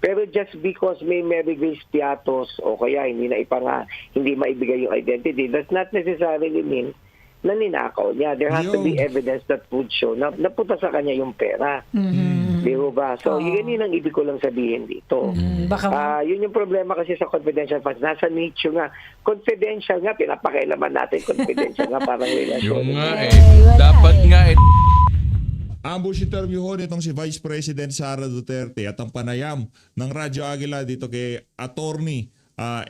Pero just because may Mary Grace Piatos o kaya hindi maibigay yung identity, does not necessarily mean na ninakaw niya. There has to be evidence that would show na napunta sa kanya yung pera. Di ba? So, yun ang ibig ko lang sabihin dito. Yun yung problema kasi sa confidential funds. Nasa nicho nga. Confidential nga, pinapakailaman natin confidential nga parang relasyon. Yung nga dapat nga Ambush interview ho nitong si Vice President Sara Duterte at ang panayam ng Radyo Agila dito kay Attorney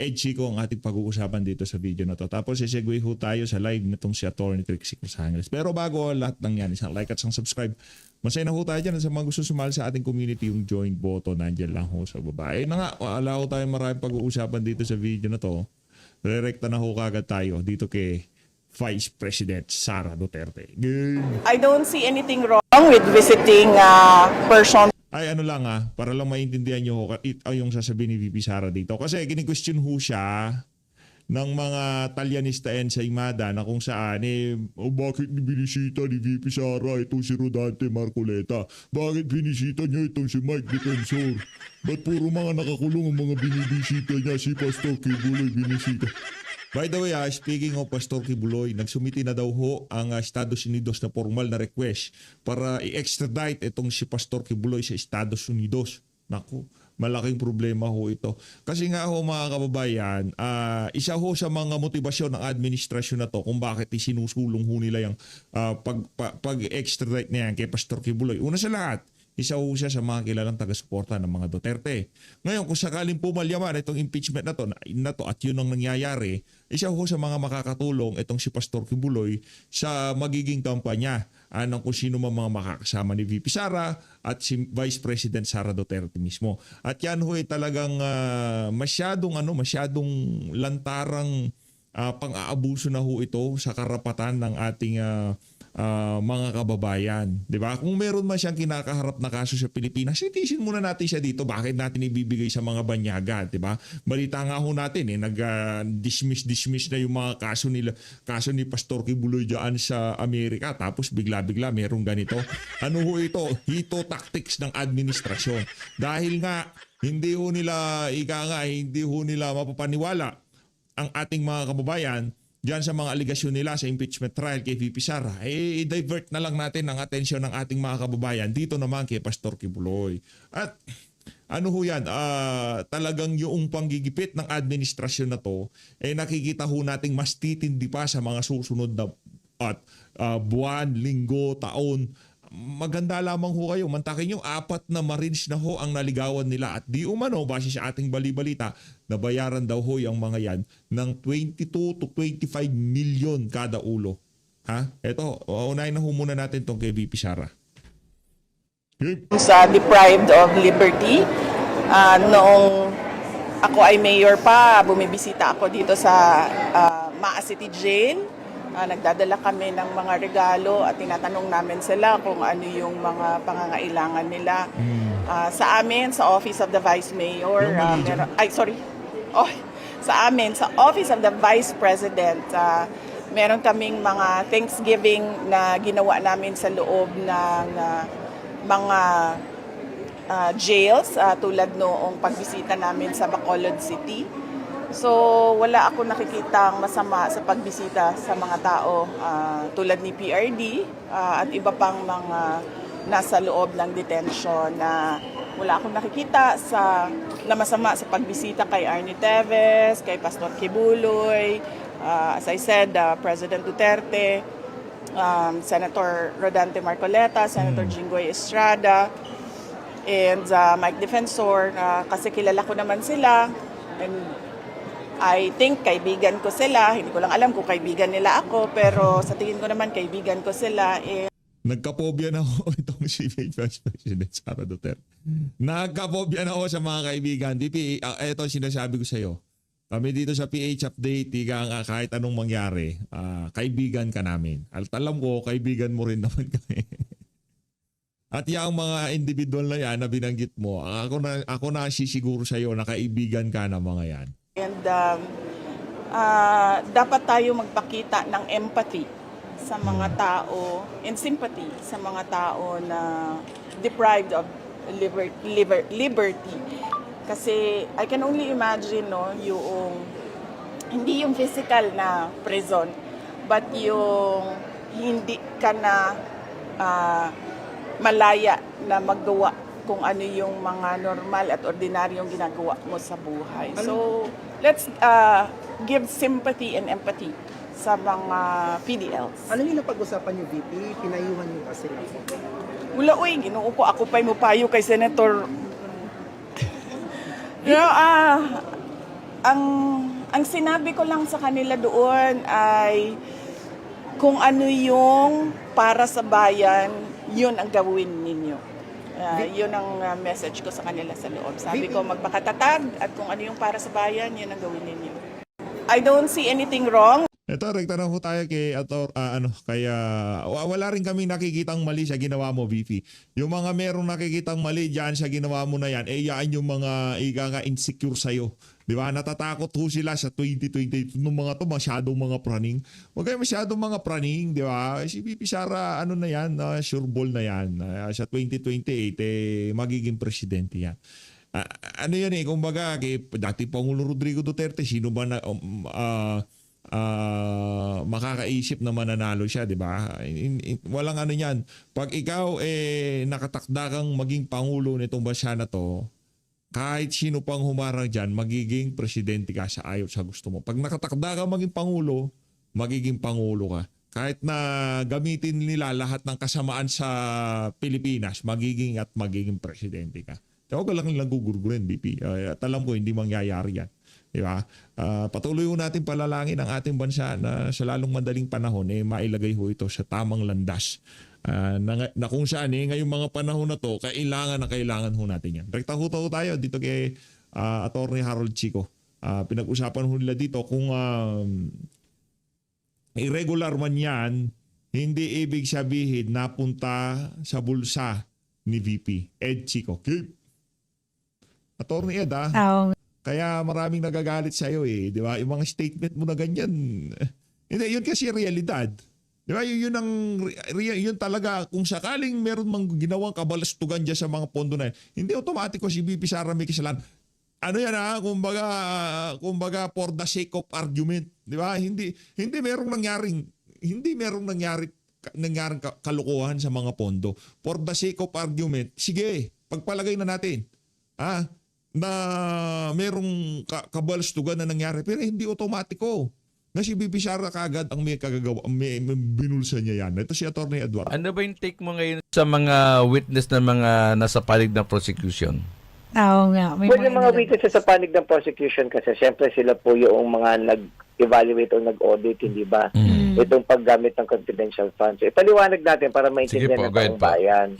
Ed Chico ang ating pag-uusapan dito sa video na to. Tapos isegue ho tayo sa live nitong si Attorney Trixie Crusangeles. Pero bago lahat ng yan, isang like at isang subscribe. Masaya na ho tayo dyan sa mga gusto sumali sa ating community, yung join button nandiyan lang ho sa baba. Na nga, wala ho tayo maraming pag-uusapan dito sa video na to. Rerekta na ho kagad tayo dito kay Vice President Sara Duterte. I don't see anything wrong with visiting person. Ay ano lang para lang maintindihan nyo yung sasabihin ni VP Sara dito. Kasi kini-question ho siya ng mga Talyanista sa Imada na kung saan bakit binisita ni VP Sara itong si Rodante Marcoleta? Bakit binisita niya itong si Mike Defensor? Ba't puro mga nakakulong ang mga binibisita niya? Si Pastor Kibuloy binisita. By the way, speaking of Pastor Kibuloy, nagsumiti na daw ho ang Estados Unidos na formal na request para i-extradite itong si Pastor Kibuloy sa Estados Unidos. Naku, malaking problema ho ito. Kasi nga ho mga kababayan, isa ho sa mga motibasyon ng administrasyon na to kung bakit isinusulong ho nila yung pag-extradite na yan kay Pastor Kibuloy. Una sa lahat, isa ho siya sa mga kilalang taga-suporta ng mga Duterte. Ngayon, kung sakaling pumalyaman itong impeachment na to at yun ang nangyayari, isa ho sa mga makakatulong itong si Pastor Kibuloy sa magiging kampanya ng kung sino mga makakasama ni VP Sara at si Vice President Sara Duterte mismo. At yan ho talagang masyadong lantarang pang-aabuso na ho ito sa karapatan ng ating mga kababayan, 'di ba? Kung meron man siyang kinakaharap na kaso sa Pilipinas, sitisin muna natin siya dito. Bakit natin ibibigay sa mga banyaga, 'di ba? Balita nga ho natin nag-dismiss na yung mga kaso ni Pastor Kibuloy diyan sa Amerika, tapos bigla-bigla merong ganito. Ano ho ito? Hito tactics ng administrasyon. Dahil nga hindi ho nila mapapaniwala ang ating mga kababayan diyan sa mga aligasyon nila sa impeachment trial kay VP Sara, i-divert na lang natin ang atensyon ng ating mga kababayan dito naman kay Pastor Kibuloy. At ano ho yan, talagang yung panggigipit ng administrasyon na to, nakikita ho nating mas titindi pa sa mga susunod na buwan, linggo, taon. Maganda lamang ho kayo, mantakin yung 4 na Marines na ho ang naligawan nila at di umano, base sa ating balibalita, nabayaran daw ho yung mga yan ng 22 to 25 million kada ulo. Eto, unahin na ho muna natin itong kay VP Sara. Sa deprived of liberty, noong ako ay mayor pa, bumibisita ako dito sa Maa City Jail. Nagdadala kami ng mga regalo at tinatanong namin sila kung ano yung mga pangangailangan nila. Sa amin, sa Office of the Vice Mayor, sa amin, sa Office of the Vice President, meron kaming mga Thanksgiving na ginawa namin sa loob ng mga jails, tulad noong pagbisita namin sa Bacolod City. So, wala ako nakikitang masama sa pagbisita sa mga tao tulad ni PRD at iba pang mga nasa loob ng detention na wala akong nakikita na masama sa pagbisita kay Arnie Teves, kay Pastor Kibuloy, as I said, President Duterte, Senator Rodante Marcoleta, Senator Jinggoy Estrada, and Mike Defensor, kasi kilala ko naman sila. And I think kaibigan ko sila. Hindi ko lang alam kung kaibigan nila ako, pero sa tingin ko naman kaibigan ko sila. Nagkapobya na ako itong si Vice President Sara Duterte. Nagkapobya na ako sa mga kaibigan. Ito sinasabi ko sa iyo. Kami dito sa PH Update, kahit anong mangyari, kaibigan ka namin. At alam ko, kaibigan mo rin naman kami. At yung mga individual na yan na binanggit mo, ako na sisiguro sa iyo na kaibigan ka ng mga yan. And dapat tayo magpakita ng empathy sa mga tao and sympathy sa mga tao na deprived of liberty. Kasi I can only imagine, no, hindi yung physical na prison, but yung hindi ka na malaya na maggawa kung ano yung mga normal at ordinaryong ginagawa mo sa buhay. So, let's give sympathy and empathy sa mga PDLs. Ano yung napag-usapan niyo, VP? Pinayuhan niyo kasi. Wala, uy, ginoo ko, ako pa'y mupayo kay Senator. Ang sinabi ko lang sa kanila doon ay kung ano yung para sa bayan, yun ang gawin ninyo. Yun ang message ko sa kanila sa loob. Sabi ko, magpakatatag at kung ano yung para sa bayan, yun ang gawin ninyo. I don't see anything wrong. Ito, rekta na ho tayo kay wala rin kami nakikitang mali sa ginawa mo, VP. Yung mga merong nakikitang mali diyan sa ginawa mo na yan, yan yung mga insecure sa'yo. Di ba? Natatakot ho sila sa 2022 ng mga to, masyadong mga praning. Huwag kayo masyadong mga praning, di ba? Si VP Sara, na yan, sure ball na yan. Sa 2028, magiging presidente yan. Yan kumbaga, kay dati Pangulo Rodrigo Duterte, sino ba na makakaisip na mananalo siya, di ba? Walang yan. Pag ikaw nakatakda kang maging pangulo nitong bansa na to, kahit sino pang humarang dyan, magiging presidente ka sa ayaw sa gusto mo. Pag nakatakda ka maging pangulo, magiging pangulo ka. Kahit na gamitin nila lahat ng kasamaan sa Pilipinas, magiging presidente ka. Huwag lang gugurgurin, BP. At alam ko, hindi mangyayari yan. Diba? Patuloy ho natin palalangin ang ating bansa na sa lalong madaling panahon mailagay ho ito sa tamang landas. Na kung saan ngayong mga panahon na to, kailangan ho natin yan. Rekta ho tayo dito kay Attorney Harold Chico. Pinag-usapan ho nila dito kung irregular man yan, hindi ibig sabihin napunta sa bulsa ni VP Ed Chico. Okay? Attorney Ed, kaya maraming nagagalit sa iyo di ba? Yung mga statement mo na ganyan. Hindi, yun kasi realidad. Di ba? Yun talaga, kung sakaling meron mang ginawang kabalastugan dyan sa mga pondo na yan, hindi automatiko si VP Sara may kasalanan. Kumbaga for the sake of argument. Di ba? Hindi merong nangyaring kalokohan sa mga pondo. For the sake of argument, sige, pagpalagay na natin. Na merong kabalastugan na nangyari, pero hindi otomatiko. Na si VP Sara kagad ang may kagagawa, may binulsa niya yan. Ito si Attorney Eduardo. Ano ba yung take mo ngayon sa mga witness na mga nasa palig ng prosecution? Oo nga. Well, yung mga witnesses sa panig ng prosecution kasi syempre sila po yung mga nag-evaluate o nag-audit, hindi ba? Itong paggamit ng confidential funds. Ipaliwanag natin para maintindihan ng taong bayan.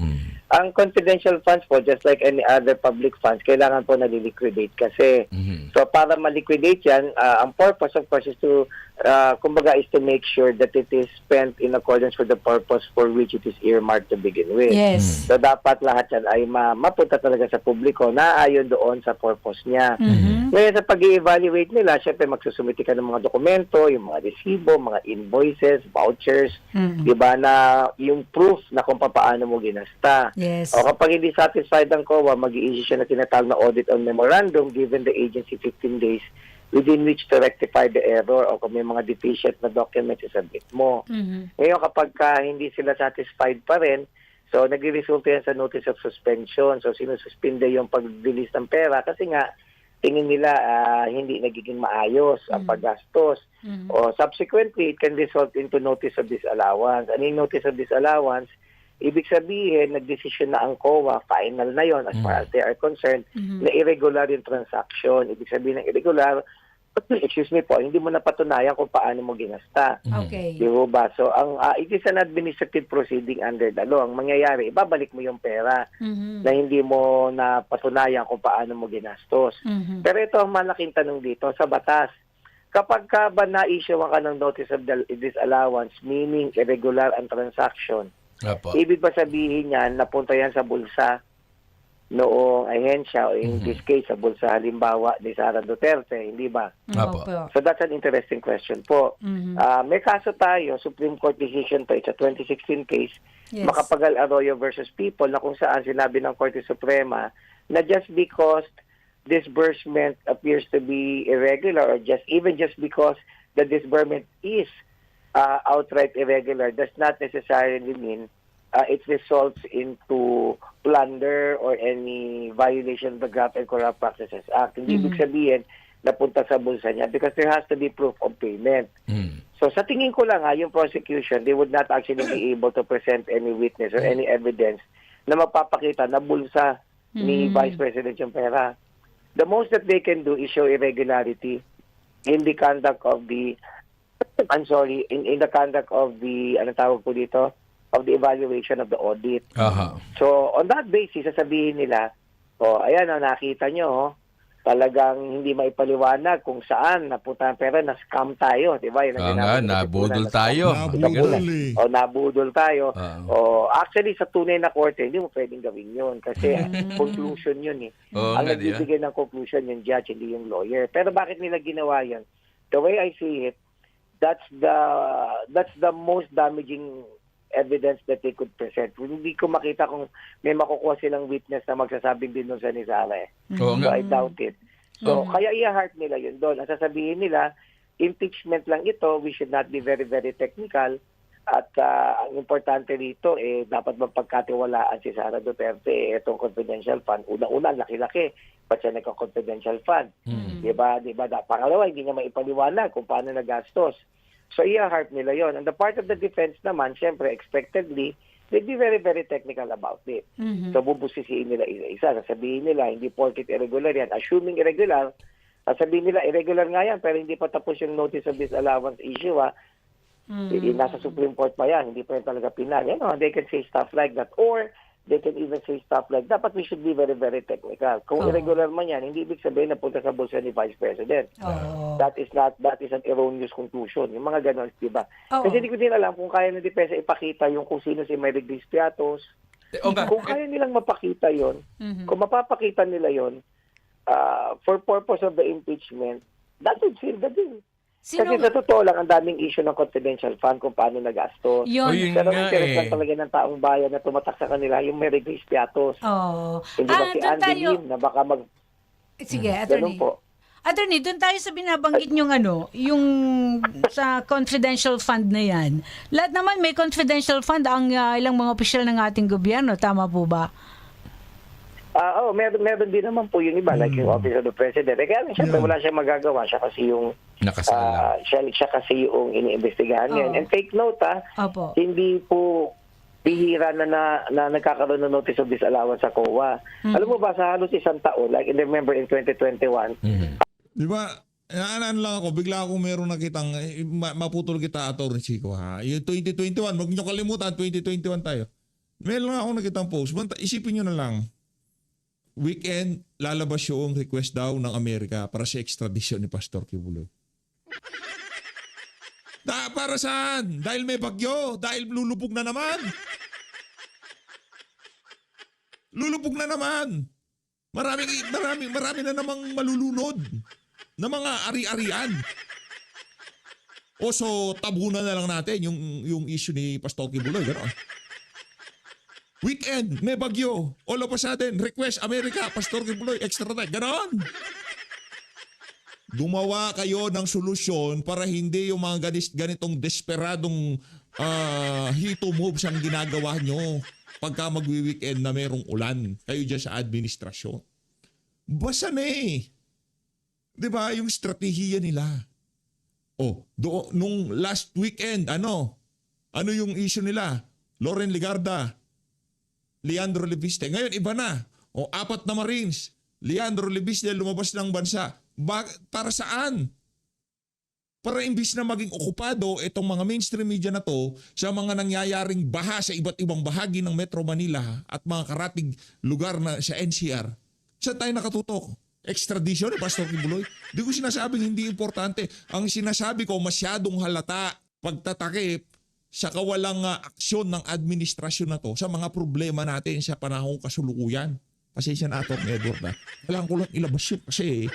Ang confidential funds po, just like any other public funds, kailangan po naliliquidate kasi. So para maliquidate yan, ang purpose of course is to, kumbaga is to make sure that it is spent in accordance with the purpose for which it is earmarked to begin with. Yes. So dapat lahat yan ay mapunta talaga sa publiko na ayon doon sa purpose niya. Ngayon sa pag-i-evaluate nila, syempre magsusumiti ka ng mga dokumento, yung mga resibo, mga invoices, vouchers, di ba, na yung proof na kung paano mo ginasta. Yes. O kapag hindi satisfied ang COA, mag-i-issue siya na tinatawag na audit on memorandum given the agency 15 days within which to rectify the error o kung may mga deficient na documents isabit mo. Ngayon kapag hindi sila satisfied pa rin, so nag-resulta yan sa notice of suspension. So sinususpinde yung pag-release ng pera kasi nga tingin nila hindi nagiging maayos ang paggastos. O subsequently, it can result into notice of disallowance. Ano yung notice of disallowance? Ibig sabihin, nagdesisyon na ang COA, final na yon as far as they are concerned, na irregular yung transaction. Ibig sabihin ng irregular, excuse me po, hindi mo napatunayan kung paano mo ginasta. Okay. Di ba? So, it is an administrative proceeding under the law. Ang mangyayari, ibabalik mo yung pera na hindi mo napatunayan kung paano mo ginastos. Pero ito ang malaking tanong dito sa batas. Kapag ka ba na-issue ka ng notice of disallowance, meaning irregular ang transaction, ibig ba sabihin yan, napunta yan sa bulsa noong ahensya o in this case sa bulsa halimbawa ni Sara Duterte, hindi ba? So that's an interesting question po. May kaso tayo, Supreme Court decision to, it's a 2016 case, Macapagal Arroyo versus People, na kung saan sinabi ng Korte Suprema na just because disbursement appears to be irregular, or just because the disbursement is outright irregular, does not necessarily mean it results into plunder or any violation of the Graft and Corrupt Practices Act. Hindi ibig sabihin napunta sa bulsa niya, because there has to be proof of payment. So sa tingin ko lang yung prosecution, they would not actually be able to present any witness or any evidence na magpapakita na bulsa ni Vice President yung pera. The most that they can do is show irregularity in the conduct of the in the conduct of the tawag po dito, of the evaluation of the audit. So on that basis, sasabihin nila, ayan, nakita nyo, talagang hindi maipaliwanag kung saan napunta ang pera, na-scam tayo, di ba? Nabudol tayo. Nabudol tayo. Actually, sa tunay na korte, hindi mo pwedeng gawin yun kasi conclusion yun eh. Ang nagbibigay ng conclusion yung judge, hindi yung lawyer. Pero bakit nila ginawa yun? The way I see it, that's the most damaging evidence that they could present. Hindi ko makita kung may makukuha silang witness na magsasabing din doon sa ni Sara. So I doubt it. So kaya i-heart nila yun doon. Ang sasabihin nila, impeachment lang ito, we should not be very, very technical. At ang importante dito, dapat mapagkatiwalaan si Sara Duterte itong confidential fund. Una-una, laki-laki. Ba't siya nagka-confidential fund? Diba? Pangalawa, hindi niya maipaliwanag kung paano nagastos. So, i-heart nila yon. And the part of the defense naman, syempre, expectedly, they'd be very, very technical about it. So, bubusisiin nila isa-isa. Sasabihin nila, hindi porket irregular yan. Assuming irregular, sasabihin nila, irregular nga yan, pero hindi pa tapos yung notice of disallowance issue, nasa Supreme Court pa yan, hindi pa yan talaga pinal. They can say stuff like that. Or, they can even say stuff like that, but we should be very, very technical. Kung irregular man yan, hindi ibig sabihin na punta sa bulsa ni Vice President. That is an erroneous conclusion. Yung mga ganon, di ba? Kasi hindi ko din alam kung kaya ng depensa ipakita yung kung sino si Mary Grace Piatos. Kung kaya nilang mapakita yon, kung mapapakita nila yon, for purpose of the impeachment, that would seal the deal. Kasi sa totoo lang, ang daming issue ng confidential fund kung paano nagastos. Pero interest lang talaga ng taong bayan na tumatak sa kanila yung Mary Grace Piatos. Hindi ba si Andy Lim na baka Sige, attorney. Attorney, doon tayo sa binabanggit yung yung sa confidential fund na yan. Lahat naman may confidential fund ang ilang mga opisyal ng ating gobyerno. Tama po ba? Meron din naman po yung iba, like yung Office of the President. Kaya siyempre wala siyang magagawa. Siya kasi yung siya kasi yung iniimbestigahan ngayon. And take note, hindi po bihira na nagkakaroon ng notice of disallowance sa COA. Alam mo ba, sa halos isang taon, like I remember in 2021. Di ba, naanan lang ako, bigla akong meron nakitang, maputol kita, Atty. Chico, ha? Yung 2021, wag niyo kalimutan, 2021 tayo. Meron lang akong nakitang post. Isipin niyo na lang, weekend, lalabas yung request daw ng Amerika para sa extradition ni Pastor Kibuloy. Para saan? Dahil may bagyo? Dahil lulubog na naman? Lulubog na naman. Marami na namang malulunod na mga ari-arian. O so, tabunan na lang natin yung issue ni Pastor Kibuloy. Gano'n. Weekend, may bagyo. All of a sudden, request America, Pastor Kibuloy, extradite. Ganon. Gumawa kayo ng solusyon para hindi yung mga ganitong desperadong hito moves ang ginagawa nyo pagka magwi-weekend na merong ulan. Kayo dyan sa administrasyon. Basa na eh. Diba? Yung strategiya nila. Nung last weekend, ano yung issue nila? Loren Legarda, Leandro Leviste. Ngayon, iba na. 4 na Marines. Leandro Leviste lumabas ng bansa. Para saan? Para imbis na maging okupado itong mga mainstream media na to sa mga nangyayaring baha sa iba't ibang bahagi ng Metro Manila at mga karatig lugar na sa NCR. Saan tayo nakatutok? Extradition ni Pastor Kibuloy? Di ko sinasabing hindi importante. Ang sinasabi ko, masyadong halata pagtatakip sa kawalang aksyon ng administrasyon na to sa mga problema natin sa panahong kasulukuyan. Pasensya na, Atty. Edward, na. Kailangan ko lang ilabas yun kasi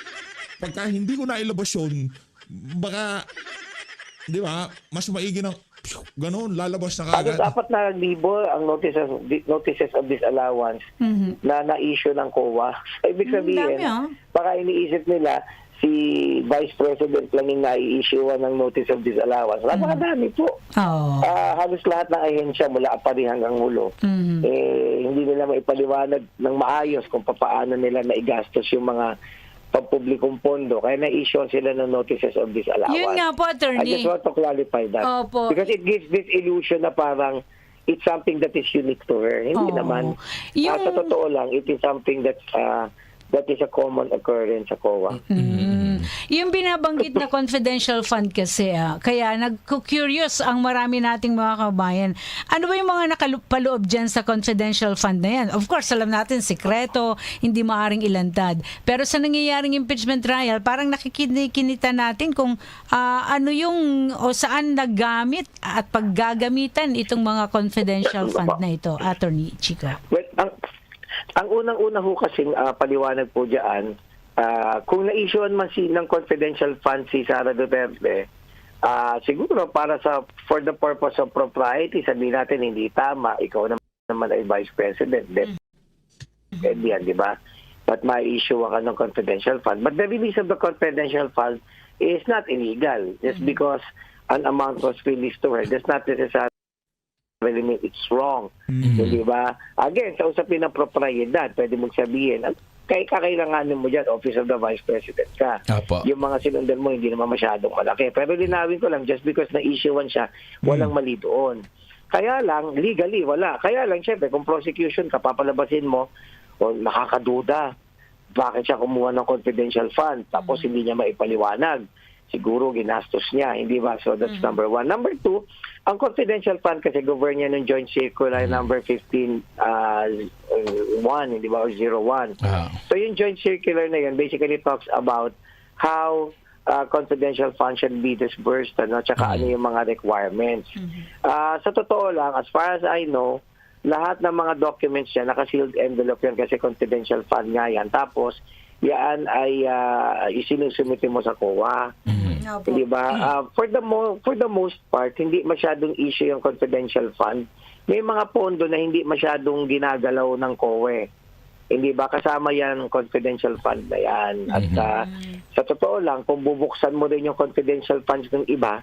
pagka hindi ko na ilabas yun, baka, di ba, mas maigi ng Ganun, lalabas na Halos kagad. 4,000 ang notices of disallowance na na-issue ng COA. So, ibig sabihin, dami, ah. baka iniisip nila si Vice President lang yung na-i-issue ng notice of disallowance. Napakadami po. Oo. Halos lahat ng ahensya mula apari hanggang hulo. Hindi nila maipaliwanag ng maayos kung paano nila naigastos yung mga pampublikong pondo. Kaya na-issue sila ng notices of disallowance. Yun nga po, I attorney. just want to clarify that. Opo. Because it gives this illusion na parang it's something that is unique to her. Hindi Oo. naman. Yung- Sa totoo lang, it is something that is a common occurrence sa COA. Yung binabanggit na confidential fund kasi, kaya nagku-curious ang marami nating mga kabayan. Ano ba yung mga nakapaloob dyan sa confidential fund na yan? Of course, alam natin, sikreto, hindi maaring ilantad. Pero sa nangyayaring impeachment trial, parang nakikinita natin kung ano yung o saan nagamit at paggagamitan itong mga confidential fund na ito, Attorney Chico. Well, ang unang-una ho kasing paliwanag po dyan, kung na-issuean man ng confidential fund si Sara Duterte, siguro for the purpose of propriety, sabihin natin hindi tama, ikaw naman ay Vice President. Pwede yan, di ba? But may issue ka ng confidential fund. But the release of the confidential fund is not illegal. Just because an amount was released to her does not necessarily mean it's wrong. Di ba? Again, sa usapin ng propriedad, pwede mong sabihin, kakailanganin mo dyan, Office of the Vice President ka. Apo. Yung mga sinundan mo, hindi naman masyadong malaki. Pero linawin ko lang, just because na-issuean siya, walang mali doon. Kaya lang, legally, wala. Kaya lang, syempre, kung prosecution ka, papalabasin mo, o nakakaduda, bakit siya kumuha ng confidential fund, tapos hindi niya maipaliwanag. Siguro ginastos niya, hindi ba? So that's number one. Number two, ang confidential fund kasi govern niya ng Joint Circular number 15 1, hindi ba? Or 01. So yung Joint Circular na yun basically talks about how confidential funds should be disbursed, tsaka ano yung mga requirements. Sa totoo lang, as far as I know, lahat ng mga documents yan, naka-sealed envelope yan kasi confidential fund nga yan. Tapos, yan ay isinusumite mo sa COA. Hindi ba? For the most part, hindi masyadong issue yung confidential fund. May mga pondo na hindi masyadong ginagalaw ng COA. Hindi ba? Kasama yan confidential fund na yan. At sa totoo lang, kung bubuksan mo rin yung confidential funds ng iba,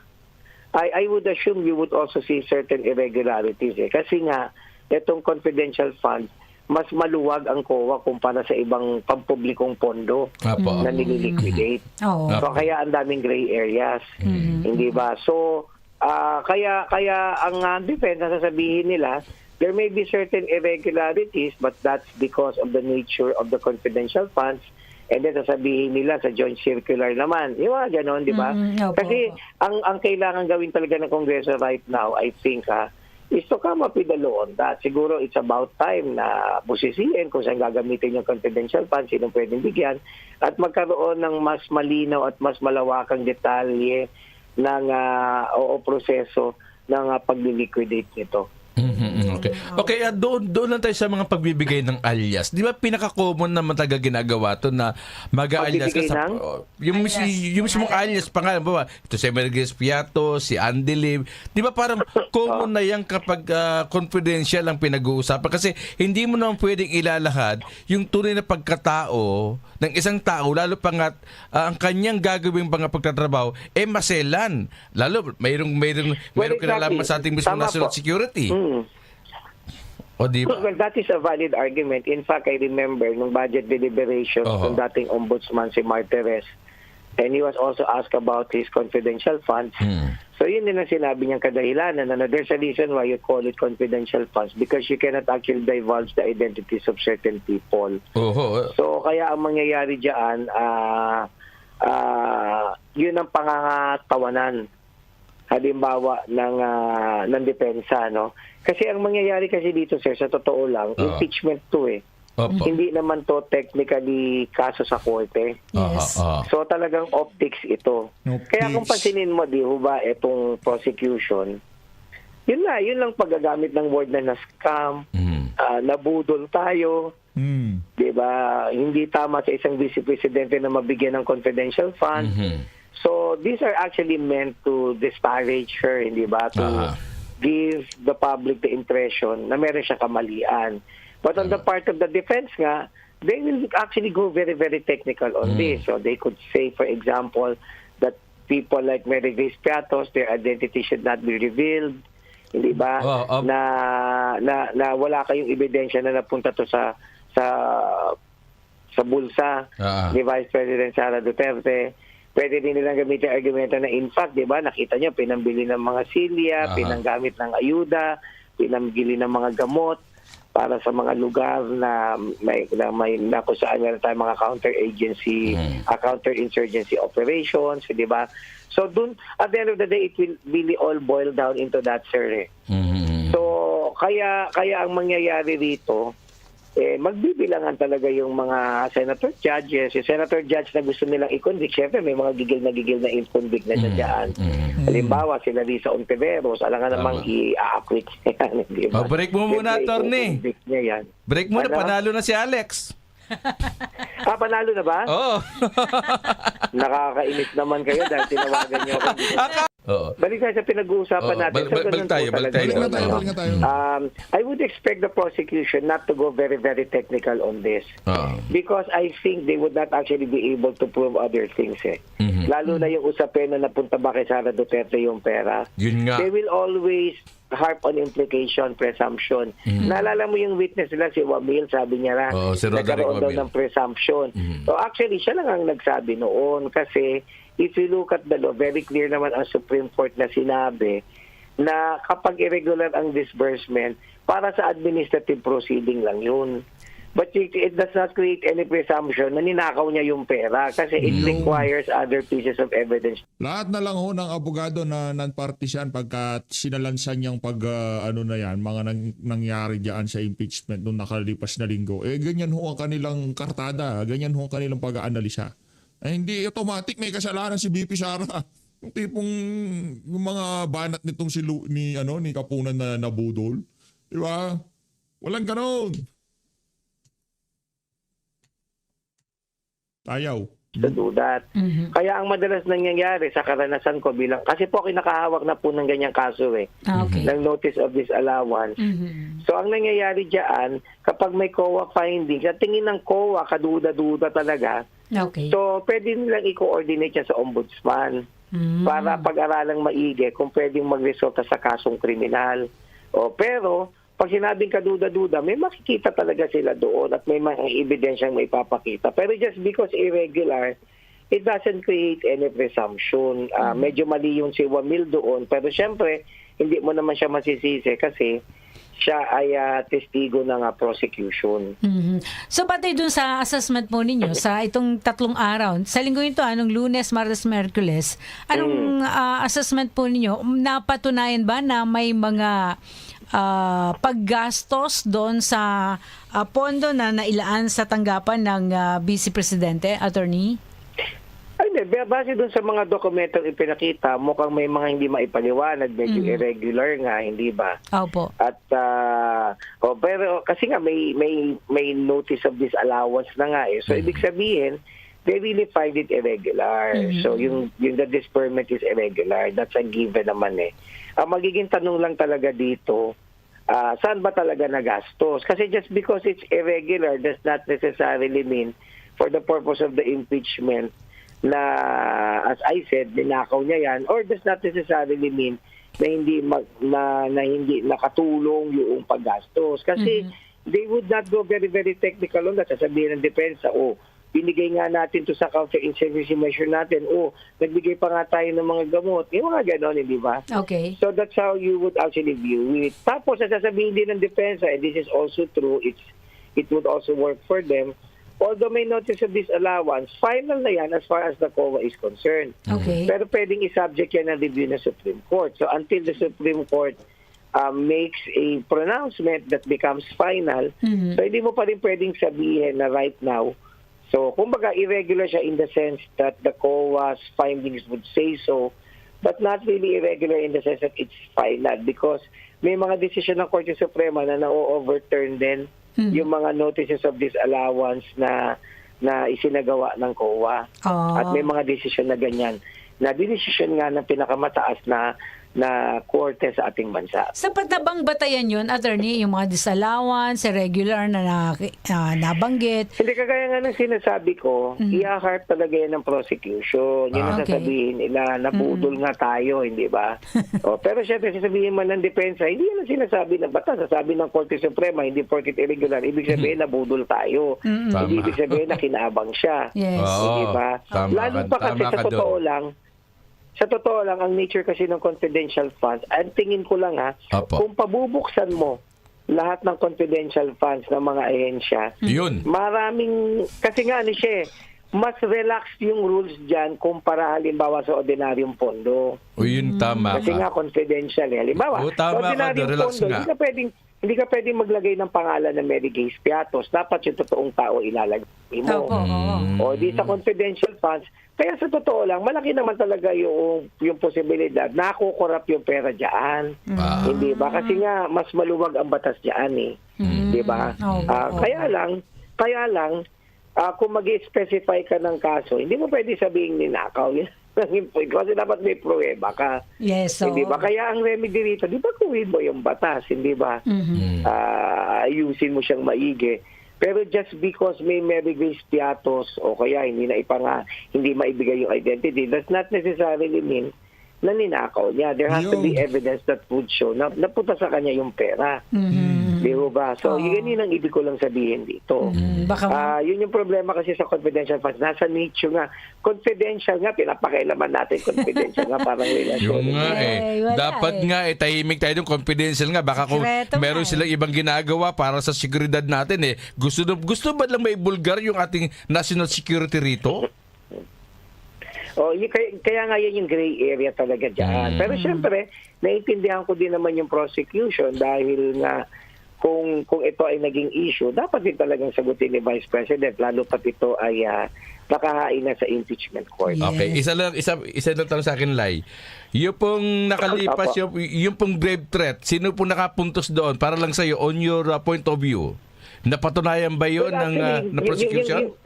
I would assume you would also see certain irregularities. Kasi nga, itong confidential funds, mas maluwag ang COA kumpara sa ibang pampublikong pondo na nililiquidate. So kaya ang daming gray areas. Hindi ba? So kaya ang defense sasabihin nila, there may be certain irregularities but that's because of the nature of the confidential funds. And then sasabihin nila sa Joint Circular naman. Yung mga ganon, di ba? Kasi ang kailangan gawin talaga ng Kongreso right now, I think, is to come up with a law on that. Siguro it's about time na busisiin kung saan gagamitin yung confidential funds, sinong pwedeng bigyan, at magkaroon ng mas malinaw at mas malawakang detalye ng proseso ng pagliliquidate nito. Okay, doon lang tayo sa mga pagbibigay ng alias. Di ba pinaka-common na mataga ginagawa to na mag-alias ka sa... Yung mismong alias, pangalan ba? Ito si Emergis Piato, si Andy Lim. Di ba parang common na yan kapag confidential ang pinag-uusapan? Kasi hindi mo naman pwedeng ilalahad yung tunay na pagkatao ng isang tao, lalo pa nga ang kanyang gagawing mga pagtatrabaho, maselan. Lalo, mayroong kinalaman sa ating mismong national security. O di ba? Well, that is a valid argument. In fact, I remember nung budget deliberations ng dating ombudsman si Martires, and he was also asked about his confidential funds. So yun din ang sinabi niyang kadahilanan na there's a reason why you call it confidential funds because you cannot actually divulge the identities of certain people. So kaya ang mangyayari diyan, yun ang pangangatawanan halimbawa ng depensa, no? Kasi ang mangyayari kasi dito, sir, sa totoo lang, impeachment to Hindi naman to technically kaso sa korte. Yes. So talagang optics ito. Kaya kung pansinin mo, di ba, itong prosecution, yun lang paggagamit ng word na scam, nabudol tayo, di ba, hindi tama sa isang vice presidente na mabigyan ng confidential fund. So these are actually meant to disparage her, hindi ba? To give the public the impression na meron siyang kamalian. But on the part of the defense nga, they will actually go very, very technical on this. So they could say, for example, that people like Mary Grace Piatos, their identity should not be revealed. Hindi ba? Na wala kayong ebidensya na napunta to sa bulsa ni Vice President Sara Duterte. Pwede din nilang gamitin argumento na in fact, di ba, nakita nyo, pinambili ng mga silya, pinanggamit ng ayuda, pinambili ng mga gamot para sa mga lugar na kung saan meron tayong mga counter-insurgency operations, di ba? So dun, at the end of the day, it will really all boil down into that, sir. So, kaya ang mangyayari rito, magbibilangan talaga yung mga senator judges. Yung senator judge na gusto nilang i-convict, syempre may mga gigil na i-convict na siya dyan. Halimbawa, sila Risa Ontiveros, alam nga namang i-acquit niya yan. Diba? Break mo muna, attorney. Break muna, panalo na si Alex. Panalo na ba? Oo. Nakakainis naman kayo dahil tinawagan niyo ako. Balik tayo sa pinag-uusapan natin. Balik tayo. I would expect the prosecution not to go very, very technical on this. Because I think they would not actually be able to prove other things. Lalo na yung usapin na napunta ba kay Sara Duterte yung pera. Yun nga. They will always harp on implication, presumption. Naalala mo yung witness nila, si Wamil, sabi niya na si nagkaroon daw ng presumption. So actually, siya lang ang nagsabi noon kasi if you look at the law, very clear naman ang Supreme Court na sinabi na kapag irregular ang disbursement, para sa administrative proceeding lang yun. But it does not create any presumption na ninakaw niya yung pera kasi it requires other pieces of evidence. Lahat na lang ho ng abogado na non-partisan pagka sinalansan niyang mga nangyari diyan sa impeachment nung nakalipas na linggo. Ganyan ho ang kanilang kartada, ganyan ho ang kanilang pag-aanalisa. Hindi automatic may kasalanan si BP Sara. Yung tipong yung mga banat nitong ni Kapunan na nabudol. Di ba? Walang ganon. Ayaw. To do that. Kaya ang madalas nangyayari sa karanasan ko bilang, kasi po ako nakahawak na po ng ganyang kaso ng notice of disallowance. So ang nangyayari diyan, kapag may COA findings, sa tingin ng COA, kaduda-duda talaga, so pwede nilang i-coordinate yan sa ombudsman para pag-aralang maigi kung pwedeng magresulta sa kasong kriminal. Pero pag sinabing kaduda-duda, may makikita talaga sila doon at may mga ebidensyang may papakita. Pero just because irregular, it doesn't create any presumption. Medyo mali yung si Wamil doon. Pero syempre, hindi mo naman siya masisisi kasi siya ay testigo ng prosecution. So batay dun sa assessment po ninyo sa itong 3 araw, sa linggo ito, anong Lunes, Martes, Merkules, anong assessment po ninyo? Napatunayan ba na may mga paggastos doon sa pondo na nailaan sa tanggapan ng Vice Presidente, Attorney? Ay, base doon sa mga dokumentong ipinakita, mukhang may mga hindi maipaliwanag, medyo irregular nga, hindi ba? Opo. At pero kasi nga may notice of disallowance na nga So ibig sabihin, they really find it irregular. So yung the disbursement is irregular. That's a given naman Ang magiging tanong lang talaga dito, saan ba talaga nagastos? Kasi just because it's irregular does not necessarily mean for the purpose of the impeachment na, as I said, ninakaw niya yan, or does not necessarily mean na hindi nakatulong yung paggastos. Kasi they would not go very, very technical on that. Sasabihin ng depensa, binigay nga natin to sa counter-insurgency measure natin. Nagbigay pa nga tayo ng mga gamot. Yung mga ganon, hindi ba? Okay. So that's how you would actually view it. Tapos, sasabihin din ng depensa, and this is also true, it would also work for them. Although may notice of disallowance, final na yan as far as the COA is concerned. Okay. Pero pwedeng i-subject yan ng review ng Supreme Court. So until the Supreme Court makes a pronouncement that becomes final, so hindi mo pa rin pwedeng sabihin na right now. So kumbaga irregular siya in the sense that the COA's findings would say so, but not really irregular in the sense that it's final because may mga decision ng Korte Suprema na na-overturn din yung mga notices of disallowance na isinagawa ng COA. At may mga decision na ganyan. na dinesisyon nga ng pinakamataas na korte sa ating bansa. Sapat na bang batayan yun, attorney, yung mga disallowance, regular na nabanggit? Hindi, kagaya nga ng sinasabi ko, i-heart talaga yan ng prosecution. Yun ang Okay. sasabihin nila, napudol nga tayo, hindi ba? Pero syempre, sasabihin man ng depensa, hindi yan ang sinasabi ng batas. Sasabi ng Korte Suprema, hindi porket irregular. Ibig sabihin, nabudol tayo. Hindi ibig sabihin na kinabang siya. Yes. Oo. Hindi ba? Tama Lalo ka- pa kasi tama ka sa totoo lang, ang nature kasi ng confidential funds, ang tingin ko lang Apo. kung pabubuksan mo lahat ng confidential funds ng mga ahensya, Yun. maraming, kasi nga ano siya, mas relaxed yung rules dyan kumpara halimbawa sa ordinaryong pondo. O yun, tama Kasi ka. nga confidential. Halimbawa, Oo, tama ka, ordinaryong relax pondo, nga. hindi ka pwedeng maglagay ng pangalan ng Mary Gay Piatos. Dapat yung totoong tao ilalagay mo. Opo, oo. O di sa confidential funds, kaya sa totoo lang, malaki naman talaga yung posibilidad na kukurap yung pera dyan. Hindi ba? Kasi nga, mas maluwag ang batas dyan eh. Di ba? Oo. Kaya lang, kung mag-specify ka ng kaso, hindi mo pwede sabihin ninakaw. Yan ang point. Kasi dapat may pruweba ka. Yes, so. Hindi ba? Kaya ang remedy dito, di ba kuhin mo yung batas? Hindi ba? Ayusin mo siyang maigi. Pero just because may Mary Grace Piatos o kaya hindi maibigay yung identity, does not necessarily mean na ninakaw niya. There has to be evidence that would show na napunta sa kanya yung pera. Di ba? So, yun ang ibig ko lang sabihin dito. Baka Yun yung problema kasi sa confidential funds. Nasa nature nga. Confidential nga, pinapakailaman natin confidential nga parang relasyon. Yung nga wala dapat nga tahimik tayo ng confidential nga. Baka kung Sikreto meron nga silang ibang ginagawa para sa seguridad natin Gusto ba lang may bulgar yung ating national security rito? Kaya nga yan yung gray area talaga dyan. Pero syempre, naiintindihan ko din naman yung prosecution dahil nga kung ito ay naging issue, dapat din talagang sagutin ni Vice President, lalo pat ito ay nakahain na sa impeachment court. Okay, isa lang tanong sa akin, Lai. Yung pong nakalipas, yung pong grave threat, sino pong nakapuntos doon para lang sa'yo, on your point of view? Napatunayan ba yun ng prosecution?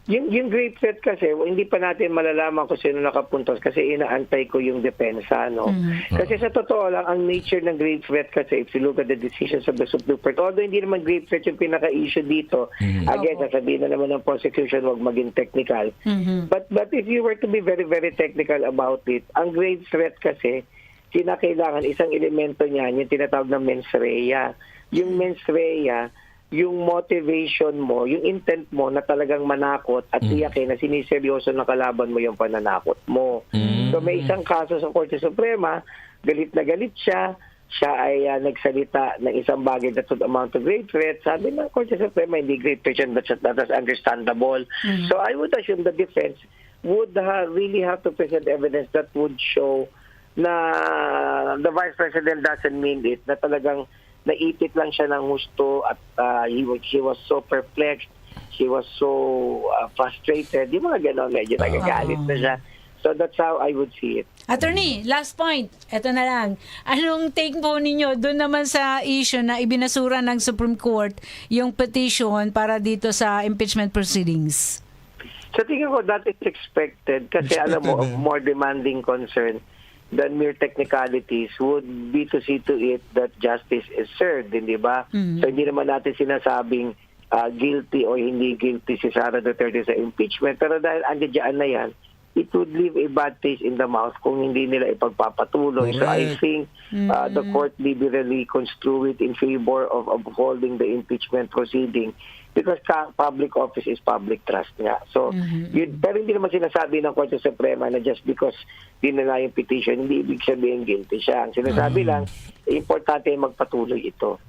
Yung grave threat kasi, hindi pa natin malalaman kung sino nakapuntos kasi inaantay ko yung depensa, no? Kasi sa totoo lang, ang nature ng grave threat kasi, if you look at the decisions of the Supreme Court, although hindi naman grave threat yung pinaka-issue dito, again, sasabihin na naman ng prosecution, wag maging technical. But if you were to be very, very technical about it, ang grave threat kasi, kinakailangan isang elemento niyan, yung tinatawag na mens rea. Yung mens rea, yung motivation mo, yung intent mo na talagang manakot at tiyakin na siniseryoso na kalaban mo yung pananakot mo. So may isang kaso sa Korte Suprema, galit na galit siya ay nagsalita ng isang bagay that would amount to grave threat. Sabi ng Korte Suprema, hindi grave threat yun, but that's understandable. So I would assume the defense would really have to present evidence that would show na the Vice President doesn't mean it, na talagang naipit lang siya ng gusto at she was so perplexed, she was so frustrated. Yung mga gano'n, medyo nagagalit na siya. So that's how I would see it. Attorney, last point. Ito na lang. Anong take po ninyo doon naman sa issue na ibinasura ng Supreme Court yung petition para dito sa impeachment proceedings? Sa tingin ko, that is expected kasi alam mo, of more demanding concern than mere technicalities would be to see to it that justice is served, hindi ba? So hindi naman natin sinasabing guilty o hindi guilty si Sara Duterte sa impeachment, pero dahil andiyan na yan, it would leave a bad taste in the mouth kung hindi nila ipagpapatuloy. So I think the court liberally construe it in favor of upholding the impeachment proceeding because public office is public trust nga. So, pero hindi naman sinasabi ng Korte Suprema na just because dinala yung petition, hindi ibig sabihin guilty siya. Ang sinasabi lang, importante magpatuloy ito.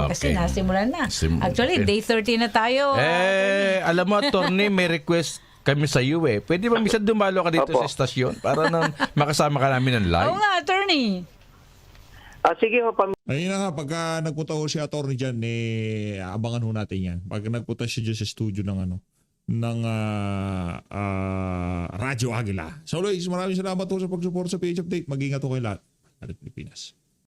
Kasi nasimulan na. Actually, day 30 na tayo. Alam mo, attorney, may request kami sa iyo Pwede ba minsan dumalo ka dito sa estasyon para nang makasama ka namin ng live? Oo nga, attorney. Sige ho, Ayun na nga, pagka nagpunta ho si attorney dyan, abangan ho natin yan. Pag nagpunta siya dyan sa studio ng Radyo Agila. So, Luis, maraming salamat ho sa pag-support sa Page Update. Mag-ingat ho kayo lahat. At Pilipinas.